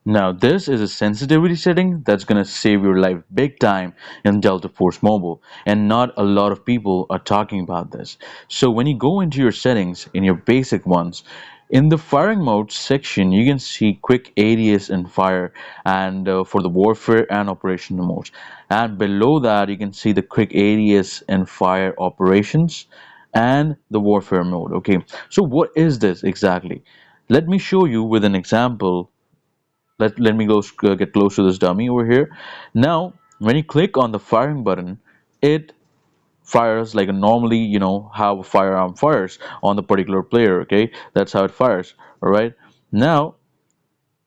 Now this is a sensitivity setting that's gonna save your life big time in Delta Force Mobile, and not a lot of people are talking about this. So when you go into your settings, in your basic ones, in the firing mode section, you can see quick ADS and fire, and for the warfare and operational modes. And below that, you can see the quick ADS and fire operations and the warfare mode. Okay, so what is this exactly? Let me show you with an example. Let me go get close to this dummy over here. Now, when you click on the firing button, it fires like a normally, how a firearm fires on the particular player. Okay, that's how it fires. All right. Now,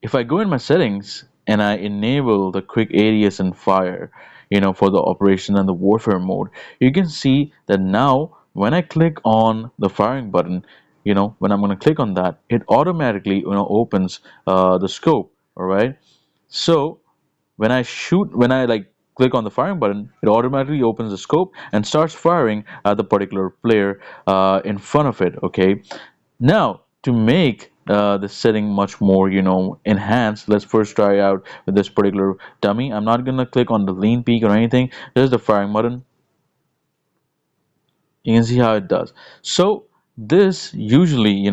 if I go in my settings and I enable the quick ADS and fire, for the operation and the warfare mode, you can see that now when I click on the firing button, when I'm going to click on that, it automatically, opens the scope. All right. So when I like click on the firing button, it automatically opens the scope and starts firing at the particular player in front of it. Okay. Now, to make the setting much more, enhanced, let's first try out with this particular dummy. I'm not gonna click on the lean peak or anything. There's the firing button. You can see how it does. So this usually,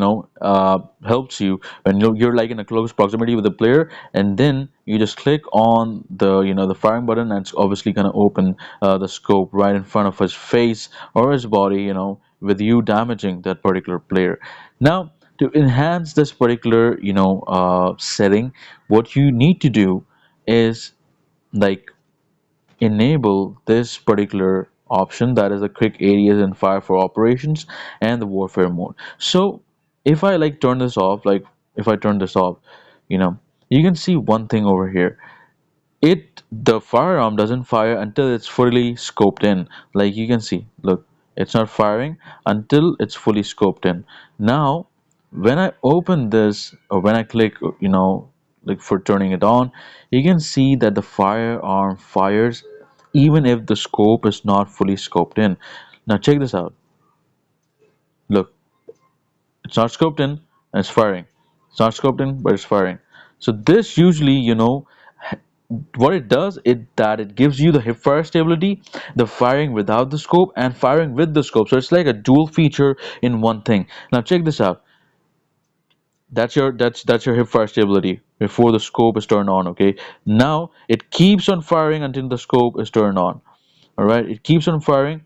helps you when you're like in a close proximity with the player, and then you just click on the firing button, and it's obviously gonna open the scope right in front of his face or his body, with you damaging that particular player. Now, to enhance this particular, setting, what you need to do is like enable this particular option, that is a quick areas and fire for operations and the warfare mode. So if I like turn this off, like if I turn this off, you know you can see one thing over here. The firearm doesn't fire until it's fully scoped in. Like you can see, look, it's not firing until it's fully scoped in. Now when I open this, or when I click, like for turning it on, you can see that the firearm fires even if the scope is not fully scoped in. Now check this out. Look, it's not scoped in and it's firing. It's not scoped in, but it's firing. So this usually, what it does, it gives you the hip fire stability, the firing without the scope and firing with the scope. So it's like a dual feature in one thing. Now check this out. That's your hip fire stability before the scope is turned on. Okay. Now it keeps on firing until the scope is turned on. All right. It keeps on firing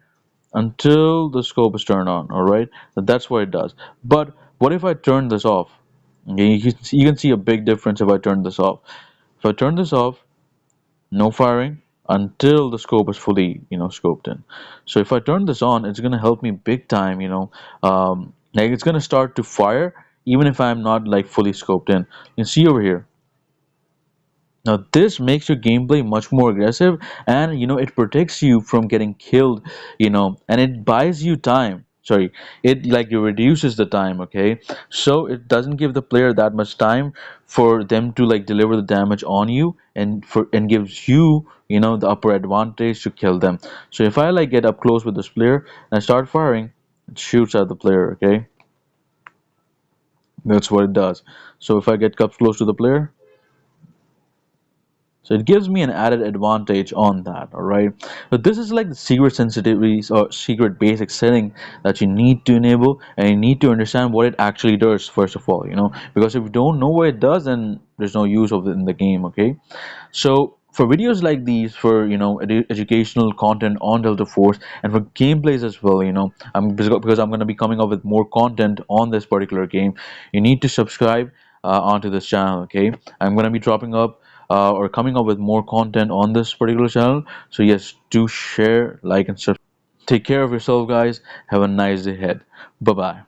until the scope is turned on. All right. That's what it does. But what if I turn this off? Okay, you can see a big difference if I turn this off. If I turn this off, no firing until the scope is fully, scoped in. So if I turn this on, it's gonna help me big time. Like it's gonna start to fire even if I'm not like fully scoped in. You can see over here. Now this makes your gameplay much more aggressive, and it protects you from getting killed, and it buys you time. Sorry, it like it reduces the time, okay? So it doesn't give the player that much time for them to like deliver the damage on you, and gives you, the upper advantage to kill them. So if I like get up close with this player and I start firing, it shoots at the player, okay? That's what it does. So if I get up close to the player, so it gives me an added advantage on that, all right? But this is like the secret sensitivities or secret basic setting that you need to enable, and you need to understand what it actually does first of all, because if you don't know what it does, then there's no use of it in the game, okay? So for videos like these, for educational content on Delta Force, and for gameplays as well, because I'm going to be coming up with more content on this particular game, you need to subscribe onto this channel. Okay, I'm going to be dropping up or coming up with more content on this particular channel. So yes, do share, like, and subscribe. Take care of yourself, guys. Have a nice day ahead. Bye bye.